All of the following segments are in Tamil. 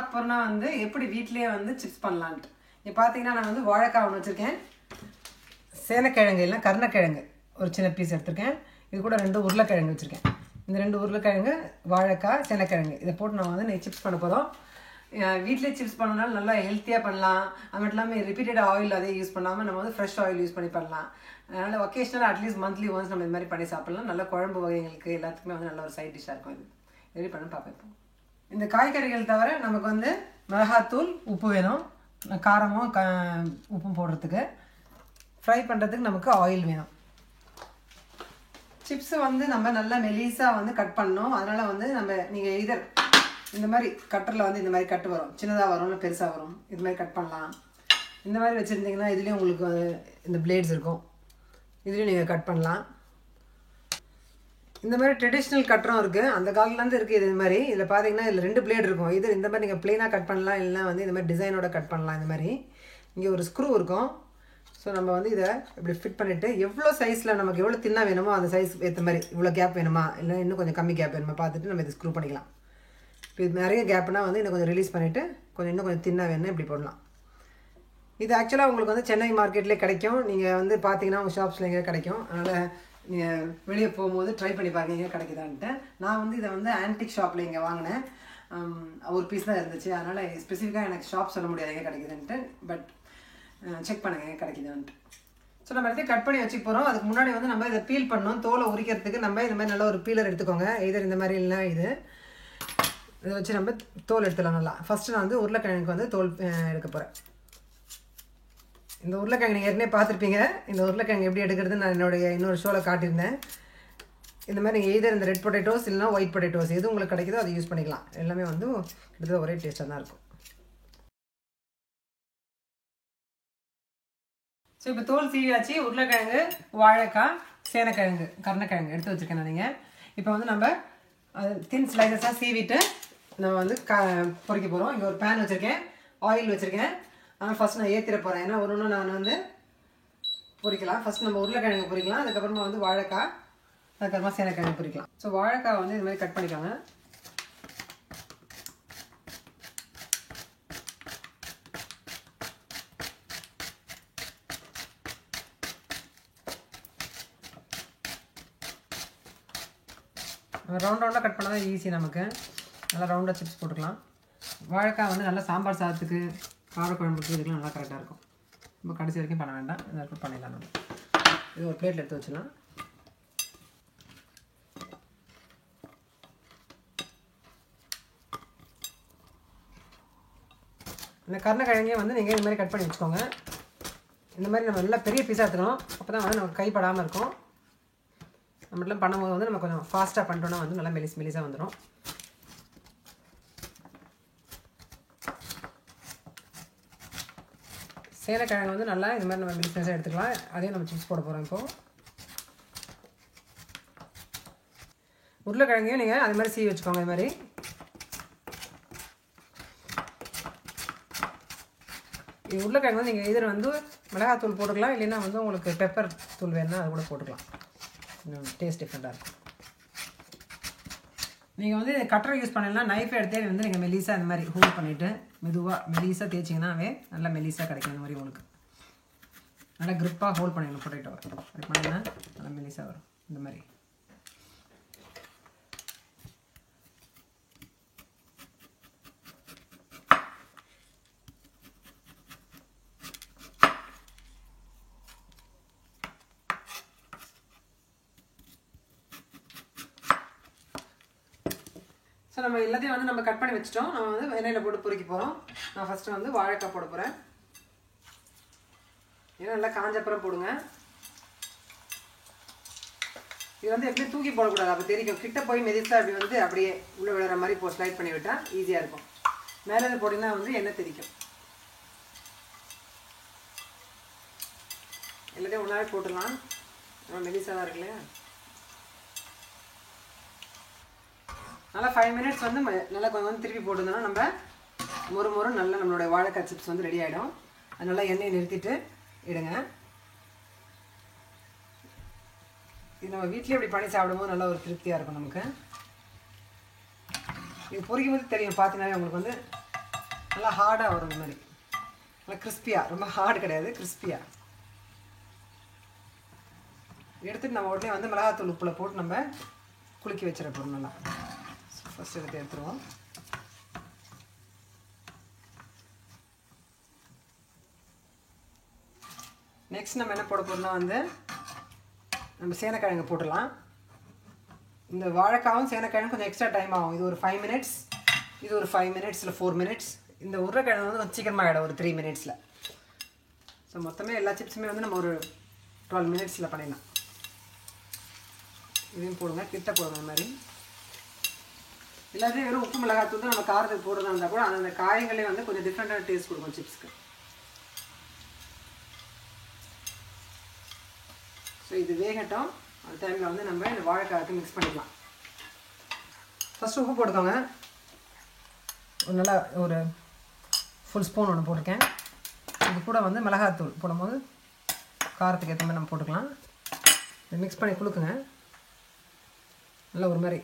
பார்க்க போறோம்னா வந்து எப்படி வீட்லயே வந்து சிப்ஸ் பண்ணலாம்னு. இப்போ பாத்தீங்கன்னா நான் வந்து வாழைக்காய் ஒன்று வச்சிருக்கேன், சேனக்கிழங்கு இல்லை கருணக்கிழங்கு ஒரு சின்ன பீஸ் எடுத்திருக்கேன். இது கூட 2 உருளைக்கிழங்கு வச்சிருக்கேன். இந்த 2 உருளைக்கிழங்கு, வாழைக்காய், சேனக்கிழங்கு இதை போட்டு நம்ம வந்து சிப்ஸ் பண்ண போகிறோம். வீட்டிலே சிப்ஸ் பண்ணனால நல்லா ஹெல்த்தியாக பண்ணலாம். அது மட்டும் இல்லாமல் ரிப்பீட்டட் ஆயில் அதே யூஸ் பண்ணாமல் நம்ம வந்து ஃப்ரெஷ் ஆயில் யூஸ் பண்ணி பண்ணலாம். அதனால் ஒகேஷ்னலாக அட்லீஸ்ட் மந்த்லி ஒன்ஸ் நம்ம இது மாதிரி பண்ணி சாப்பிட்லாம். நல்ல குழம்பு வகைகளுக்கு எல்லாத்துக்குமே வந்து நல்ல ஒரு சைட் டிஷ்ஷாக இருக்கும். இது எப்படி பண்ண பார்ப்போம். இந்த காய்கறிகள் தவிர நமக்கு வந்து மிளகாத்தூள், உப்பு வேணும், காரமும் உப்பும் போடுறதுக்கு. ஃப்ரை பண்ணுறதுக்கு நமக்கு ஆயில் வேணும். சிப்ஸு வந்து நம்ம நல்லா மெலிசாக வந்து கட் பண்ணணும். அதனால் வந்து நீங்கள் இதர் இந்த மாதிரி கட்டரில் வந்து இந்த மாதிரி கட்டு வரும், சின்னதாக வரும் இல்லை பெருசாக வரும். இது மாதிரி கட் பண்ணலாம். இந்த மாதிரி வச்சுருந்தீங்கன்னா இதுலேயும் உங்களுக்கு இந்த பிளேட்ஸ் இருக்கும், இதுலேயும் நீங்கள் கட் பண்ணலாம். இந்த மாதிரி ட்ரெடிஷ்னல் கட்டரும் இருக்குது, அந்த காலத்துலேருந்து இருக்குது. இது மாதிரி இதில் பார்த்தீங்கன்னா இதில் 2 பிளேட் இருக்கும். இது இந்த மாதிரி நீங்கள் ப்ளெயினாக கட் பண்ணலாம், இல்லைனா வந்து இந்த மாதிரி டிசைனோட கட் பண்ணலாம். இந்த மாதிரி இங்கே ஒரு ஸ்க்ரூ இருக்கும். ஸோ நம்ம வந்து இதை இப்படி ஃபிட் பண்ணிவிட்டு எவ்வளோ சைஸில் நமக்கு எவ்வளோ தின்னாக வேணுமோ அந்த சைஸ் ஏற்ற மாதிரி இவ்வளோ கேப் வேணுமா இல்லை இன்னும் கொஞ்சம் கம்மி கேப் வேணுமா பார்த்துட்டு நம்ம இதை ஸ்க்ரூ பண்ணிக்கலாம். இப்போ இது நிறைய கேப்னால் வந்து இன்னும் கொஞ்சம் ரிலீஸ் பண்ணிவிட்டு இன்னும் கொஞ்சம் தின்னாக வேணும் இப்படி போடலாம். இது ஆக்சுவலாக உங்களுக்கு வந்து சென்னை மார்க்கெட்லேயே கிடைக்கும். நீங்கள் வந்து பார்த்தீங்கன்னா உங்கள் ஷாப்ஸில் எங்கே கிடைக்கும். அதனால் நீங்கள் வெளியே போகும்போது ட்ரை பண்ணி பாருங்க எங்கே கிடைக்குதான்ட்டு. நான் வந்து இதை வந்து ஆன்டிக் ஷாப்பில் இங்கே வாங்கினேன். ஒரு பீஸ் தான் இருந்துச்சு. அதனால் ஸ்பெசிஃபிக்காக எனக்கு ஷாப் சொல்ல முடியாது எங்கே கிடைக்குதுன்ட்டு. பட் செக் பண்ணுங்க எங்கே கிடைக்குதான்ட்டு. ஸோ நம்ம எடுத்து கட் பண்ணி வச்சுக்க போகிறோம். அதுக்கு முன்னாடி வந்து நம்ம இதை பீல் பண்ணணும். தோலை உரிக்கிறதுக்கு நம்ம இந்த மாதிரி நல்ல ஒரு பீலர் எடுத்துக்கோங்க. இதர் இந்த மாதிரி இல்லைனா இதை வச்சு நம்ம தோல் எடுத்துடலாம் நல்லா. ஃபஸ்ட்டு நான் வந்து உருளைக்கிழங்குக்கு வந்து தோல் எடுக்க போகிறேன். இந்த உருளைக்கிழங்கு நீங்கள் ஏற்கனவே பார்த்துருப்பீங்க. இந்த உருளைக்கிழங்கு எப்படி எடுக்கிறது நான் என்னுடைய இன்னொரு ஷோவில் காட்டியிருந்தேன். இந்த மாதிரி நீங்கள் எய்தர் இந்த ரெட் பொட்டேட்டோஸ் இல்லைனா ஒயிட் பொட்டேட்டோஸ் எது உங்களுக்கு கிடைக்குதோ அதை யூஸ் பண்ணிக்கலாம். எல்லாமே வந்து கிட்டத்தட்ட ஒரே டேஸ்ட்டாக தான் இருக்கும். ஸோ இப்போ தோல் சீவியாச்சு. உருளைக்கிழங்கு, வாழைக்காய், சேனக்கிழங்கு, கருணக்கிழங்கு எடுத்து வச்சுருக்கேன் நான். நீங்கள் இப்போ வந்து நம்ம தின் ஸ்லைசஸாக சீவிட்டு நம்ம வந்து பொரிக்க போகிறோம். இங்கே ஒரு பேன் வச்சுருக்கேன், ஆயில் வச்சுருக்கேன். ஆனால் ஃபஸ்ட் நான் ஏற்றிட போகிறேன். ஏன்னா ஒன்று நான் வந்து பொரிக்கலாம். ஃபஸ்ட் நம்ம உருளைக்கிழங்கு பொரிக்கலாம், அதுக்கப்புறமா வந்து வாழைக்காய், அதுக்கப்புறமா சேனக்கிழங்கு பொரிக்கலாம். ஸோ வாழைக்காய் வந்து இது மாதிரி கட் பண்ணிக்கோங்க. ரவுண்டாக கட் பண்ணால் தான் ஈஸி, நமக்கு நல்லா ரவுண்டாக சிப்ஸ் போட்டுக்கலாம். வாழைக்காய் வந்து நல்லா சாம்பார் சாதத்துக்கு, காரக்குழம்புக்கு இதுக்கெலாம் நல்லா கரெக்டாக இருக்கும். ரொம்ப கடைசி வரைக்கும் பண்ண வேண்டாம், இதை கூட பண்ணிடலாம். நம்ம இது ஒரு பிளேட்டில் எடுத்து வச்சிடலாம். இந்த கருணக்கிழங்கையும் வந்து நீங்கள் இந்த மாதிரி கட் பண்ணி வச்சுக்கோங்க. இந்த மாதிரி நம்ம நல்லா பெரிய பீஸாக எடுத்துக்கணும். அப்போ தான் வந்து நமக்கு கைப்படாமல் இருக்கும். நம்மளாம் பண்ணும்போது வந்து நம்ம கொஞ்சம் ஃபாஸ்ட்டாக பண்ணிட்டோன்னா வந்து நல்லா மெலிசாக வந்துடும். சேனக்கிழங்கு வந்து நல்லா இந்த மாதிரி நம்ம மெலிசாக எடுத்துக்கலாம். அதையும் நம்ம சிப்ஸ் போட போகிறோம். இப்போது உருளைக்கிழங்கையும் நீங்கள் அது மாதிரி சீவி வச்சுக்கோங்க. இது மாதிரி உருளைக்கிழங்கு வந்து நீங்கள் இதில் வந்து மிளகாத்தூள் போட்டுக்கலாம், இல்லைன்னா வந்து உங்களுக்கு பெப்பர் தூள் வேணுன்னா அது கூட போட்டுக்கலாம். டேஸ்ட் டிஃப்ரெண்ட்டாக இருக்கும். நீங்கள் வந்து கட்டரை யூஸ் பண்ணலாம், நைஃபை எடுத்தே வந்து நீங்கள் மெலிசாக இந்த மாதிரி ஹோல்ட் பண்ணிவிட்டு மெதுவாக மெலிசாக தேய்ச்சிங்கன்னாவே நல்லா மெலிசாக கிடைக்கும். இந்த மாதிரி உங்களுக்கு நல்லா க்ரிப்பாக ஹோல்ட் பண்ணிடணும். பொட்டேட்டோ அப்படி பண்ணிங்கன்னா நல்லா மெலிசாக வரும். இந்த மாதிரி ஸோ நம்ம எல்லாத்தையும் வந்து நம்ம கட் பண்ணி வச்சுட்டோம். நம்ம வந்து எண்ணெயில் போட்டு பொரிக்க போகிறோம். நான் ஃபஸ்ட்டு வந்து வாழைக்காய் போட போகிறேன். ஏன்னா நல்லா காஞ்சப்புறம் போடுங்க. இது வந்து எப்படி தூக்கி போடக்கூடாது, அப்போ தெரியும். கிட்ட போய் மெதிச்சா அப்படி வந்து அப்படியே உள்ளே விழுற மாதிரி ஸ்லைட் பண்ணி விட்டால் ஈஸியாக இருக்கும். மேலே போட்டிங்கன்னா வந்து எண்ணெய் தெரிக்கும். எல்லாத்தையும் ஒன்றாவே போட்டுடலாம். நம்ம மெதிசாக தான் இருக்குல்லையா. நல்லா 5 மினிட்ஸ் வந்து நல்லா கொஞ்சம் வந்து திருப்பி போட்டுருந்தோன்னா நம்ம மொறு நல்லா நம்மளோட வாழைக்காய் சிப்ஸ் வந்து ரெடி ஆகிடும். அது நல்லா எண்ணெயை நிறுத்திட்டு எடுங்க. இது நம்ம வீட்லயே இப்படி பண்ணி சாப்பிடும்போது நல்ல ஒரு திருப்தியாக இருக்கும் நமக்கு. இது பொரிக்கும் போது தெரியும், பார்த்தீங்கன்னாலே உங்களுக்கு வந்து நல்லா ஹார்டாக வரும். இந்த மாதிரி நல்லா கிறிஸ்பியாக, ரொம்ப ஹார்டு கிடையாது, கிறிஸ்பியாக எடுத்துகிட்டு நம்ம உடனே வந்து மிளகாத்தூள் உப்பில் போட்டு நம்ம குலுக்கி வச்சிட போகிறோம். நல்லா ஃபஸ்ட் எடுத்துருவோம். நெக்ஸ்ட் நம்ம என்ன போட போகிறோம்னா வந்து நம்ம சேனக்கிழங்கு போட்டுடலாம். இந்த வாழைக்காவும் சேனக்கிழங்கும் கொஞ்சம் எக்ஸ்ட்ரா டைம் ஆகும். இது ஒரு 5 மினிட்ஸ், இது ஒரு 5 மினிட்ஸ் இல்லை 4 மினிட்ஸ். இந்த உருளைக்கிழங்கு வந்து கொஞ்சம் சீக்கிரமாக ஆகிடும், ஒரு 3 மினிட்ஸில். ஸோ மொத்தமே எல்லா சிப்ஸுமே வந்து நம்ம ஒரு 12 மினிட்ஸில் பண்ணிடலாம். இதையும் போடுங்க, கிட்ட போடுங்க. இந்த மாதிரி எல்லாத்தையும் வெறும் உப்பு மிளகாத்தூள் தான் நம்ம காரத்துக்கு போடுறதா இருந்தால் கூட அந்த காயங்களே வந்து கொஞ்சம் டிஃப்ரெண்ட்டான டேஸ்ட் கொடுக்கும் சிப்ஸ்க்கு. ஸோ இது வேகட்டும். அந்த டைமில் வந்து நம்ம இந்த வாழைக்காய்க்கு மிக்ஸ் பண்ணிக்கலாம். ஃபஸ்ட்டு உப்பு போட்டுக்கோங்க. ஒரு நல்லா ஒரு ஃபுல் ஸ்பூன் ஒன்று போட்டிருக்கேன். இது கூட வந்து மிளகாத்தூள் போடும்போது காரத்துக்கு ஏற்ற மாதிரி நம்ம போட்டுக்கலாம். இது மிக்ஸ் பண்ணி கொடுக்குங்க. நல்லா ஒரு மாதிரி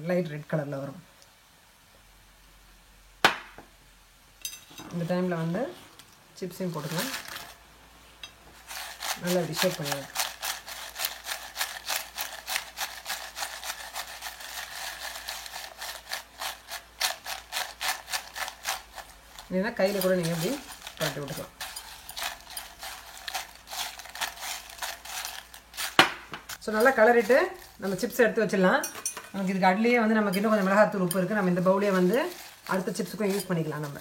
லைட் ரெட் கலரில் வரும். இந்த டைமில் வந்து சிப்ஸையும் போட்டுக்கலாம். நல்லா இப்படி ஷேக் பண்ணிடுங்க. இல்லைன்னா கையில் கூட நீங்கள் எப்படி பரட்டி விட்டுக்கலாம். ஸோ நல்லா கலரிட்டு நம்ம சிப்ஸ் எடுத்து வச்சிடலாம். நமக்கு இதுக்கு அட்லேயே வந்து நமக்கு இன்னும் கொஞ்சம் மிளகாத்தூள் உப்பு இருக்குது. நம்ம இந்த பவுலே வந்து அடுத்த சிப்ஸுக்கும் யூஸ் பண்ணிக்கலாம். நம்ம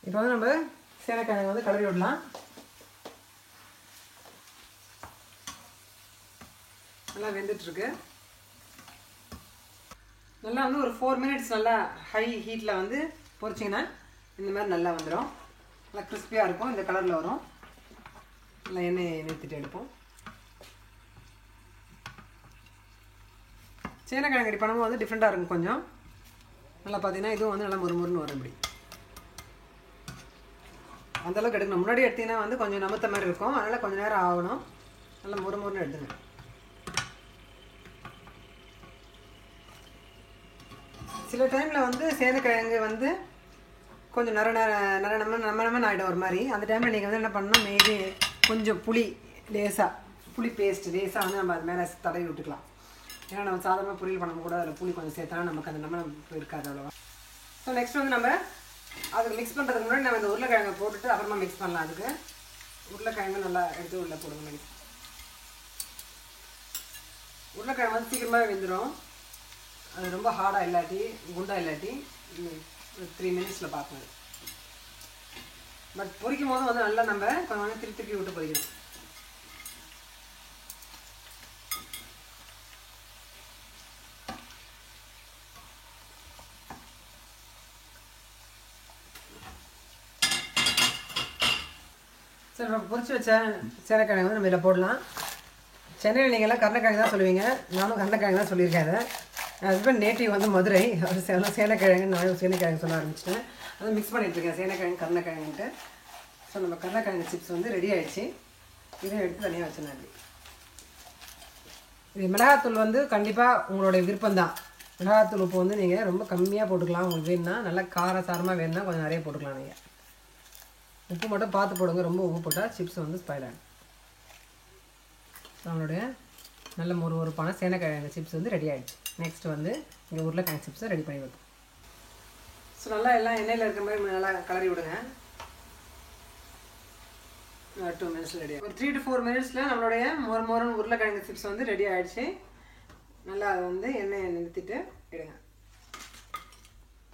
இப்போ வந்து நம்ம சேனக்கிழங்கு வந்து கலரி விடலாம். நல்லா வெந்துட்டுருக்கு. நல்லா வந்து ஒரு 4 மினிட்ஸ் நல்லா ஹை ஹீட்டில் வந்து பொரிச்சிங்கன்னா இந்த மாதிரி நல்லா வந்துடும். நல்லா கிறிஸ்பியாக இருக்கும். இந்த கலரில் வரும். நல்லா எண்ணெயை நிறுத்திட்டு எடுப்போம். சேனக்கிழங்கு ரெடி பண்ணும்போது வந்து டிஃப்ரெண்ட்டாக இருக்கும். கொஞ்சம் நல்லா பார்த்தீங்கன்னா இதுவும் வந்து நல்லா முறுமுறுன்னு வரும். இப்படி அந்தளவுக்கு எடுக்கணும். முன்னாடி எடுத்திங்கன்னா வந்து கொஞ்சம் நமுத்த மாதிரி இருக்கும். அதனால் கொஞ்சம் நேரம் ஆகணும். நல்லா முறுமுறுன்னு எடுத்துங்க. சில டைமில் வந்து சேனக்கிழங்கு வந்து கொஞ்சம் நம்ம ஆகிடும் ஒரு மாதிரி. அந்த டைமில் நீங்கள் வந்து என்ன பண்ணணும், மேபி கொஞ்சம் புளி பேஸ்ட் லேசாக வந்து நம்ம அது மேலே தடவி விட்டுக்கலாம். ஏன்னா நம்ம சாதாரணமாக பொரியல் பண்ண கூட அதில் புளி கொஞ்சம் சேர்த்தா நமக்கு அந்த நம்ம இருக்காது அவ்வளோவா. ஸோ நெக்ஸ்ட் வந்து நம்ம அதுக்கு மிக்ஸ் பண்ணுறதுக்கு முன்னாடி நம்ம இந்த உருளைக்கிழங்கை போட்டுட்டு அப்புறமா மிக்ஸ் பண்ணலாம். அதுக்கு உருளைக்கிழங்கு நல்லா எடுத்து உள்ளே போடுங்க. மாதிரி உருளைக்கிழங்கு வந்து சீக்கிரமாக வெந்துடும். அது ரொம்ப ஹார்டாக இல்லாட்டி குண்டாக இல்லாட்டி 3 மினிட்ஸில் பார்க்கணும். பட் பொரிக்கும் போது வந்து நல்லா நம்ம கொஞ்சம் திருப்பி விட்டு பொரிக்கணும். சரி, நம்ம பொரிச்சு வச்ச சேனக்கிழங்கு வந்து நம்ம இதில் போடலாம். சென்னையில் நீங்கள்லாம் கருணக்கிழங்கு தான் சொல்லுவீங்க. நானும் கருணக்கிழங்கு தான் சொல்லியிருக்கேன். என் ஹஸ்பண்ட் நேட்டிவ் வந்து மதுரை. அவர் சேனக்கிழங்கு, நானும் சேனக்கிழங்கு சொல்ல ஆரம்பிச்சிட்டேன். அதை மிக்ஸ் பண்ணிகிட்ருக்கேன், சேனக்கிழங்கு கருணக்கிழங்குன்ட்டு. ஸோ நம்ம கருணக்கிழங்கு சிப்ஸ் வந்து ரெடி ஆகிடுச்சு. இதை எடுத்து தனியாக வச்சுனேன். இது மிளகாத்தூள் வந்து கண்டிப்பாக உங்களுடைய விருப்பம்தான். மிளகாத்தூள் உப்பு வந்து நீங்கள் ரொம்ப கம்மியாக போட்டுக்கலாம். உங்களுக்கு வேணுன்னா நல்லா காரசாரமாக வேணுன்னா கொஞ்சம் நிறைய போட்டுக்கலாம். நீங்கள் உப்பு மட்டும் பார்த்து போடுங்க. ரொம்ப உப்பு போட்டால் சிப்ஸ் வந்து ஸ்பாயில் ஆகும். நம்மளுடைய நல்ல முறுமுறுப்பான சேனக்கிழங்கு சிப்ஸ் வந்து ரெடி ஆகிடுச்சு. நெக்ஸ்ட் வந்து இங்கே உருளைக்கிழங்கு சிப்ஸை ரெடி பண்ணி வைப்போம். ஸோ நல்லா எல்லாம் எண்ணெயில் இருக்கிற மாதிரி நல்லா கலரி விடுங்க. 2 மினிட்ஸில் ரெடி ஆகும். ஒரு 3 to 4 மினிட்ஸில் நம்மளுடைய மொறுமொறுன்னு உருளைக்கிழங்கு சிப்ஸ் வந்து ரெடி ஆகிடுச்சு. நல்லா அதை வந்து எண்ணெயை நிறுத்திட்டு எடுங்க.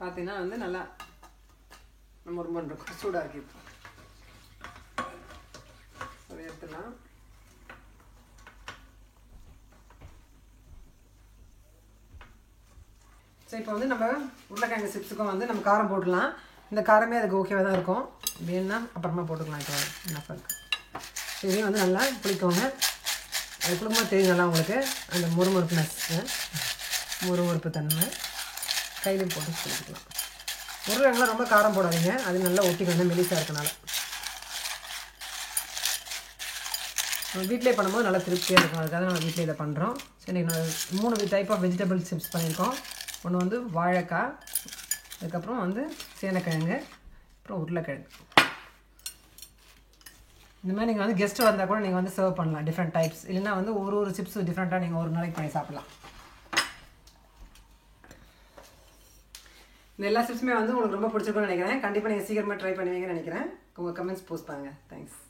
பார்த்தீங்கன்னா வந்து நல்லா மொறுமொறு இருக்கும். சூடாக இருக்கு. இப்போ அதை எடுத்துடலாம். ஸோ இப்போ வந்து நம்ம உருளைக்கிழங்கு சிப்ஸுக்கும் வந்து நம்ம காரம் போடலாம். இந்த காரமே அதுக்கு ஓகேவாக தான் இருக்கும். வேணுன்னா அப்புறமா போட்டுக்கலாம். இப்போ என்ன இருக்குது, இதையும் வந்து நல்லா புளிக்கோங்க. அது குடும்பமாக தெரியும் நல்லா உங்களுக்கு அந்த முறுமுறுப்பு தன்மை. கையிலையும் போட்டு புளிக்கலாம். உருளைக்கிழங்குலாம் ரொம்ப காரம் போடாதீங்க. அது நல்லா ஒட்டிக்கணும் மெலிசாக இருக்கனால. நம்ம வீட்டிலே பண்ணும்போது நல்லா திருப்தியாக இருக்கும். அதுக்காக நம்ம வீட்டிலே இதை பண்ணுறோம். சரி, நான் 3 டைப் ஆஃப் வெஜிடபிள் சிப்ஸ் பண்ணியிருக்கோம். ஒன்று வந்து வாழைக்காய், அதுக்கப்புறம் வந்து சேனக்கிழங்கு, அப்புறம் உருளைக்கிழங்கு. இந்த மாதிரி நீங்கள் வந்து கெஸ்ட்டு வந்தால் கூட நீங்கள் வந்து சர்வ் பண்ணலாம் டிஃப்ரெண்ட் டைப்ஸ். இல்லைன்னா வந்து ஒரு சிப்ஸ் டிஃப்ரெண்ட்டாக நீங்கள் ஒரு நாளைக்கு பண்ணி சாப்பிட்லாம். இந்த எல்லா சிப்ஸுமே வந்து உங்களுக்கு ரொம்ப பிடிச்சிருக்கும்னு நினைக்கிறேன். கண்டிப்பாக நீங்கள் சீக்கிரமாக ட்ரை பண்ணுவீங்கன்னு நினைக்கிறேன். உங்கள் கமெண்ட்ஸ் போஸ்ட் பண்ணுங்கள். தேங்க்ஸ்.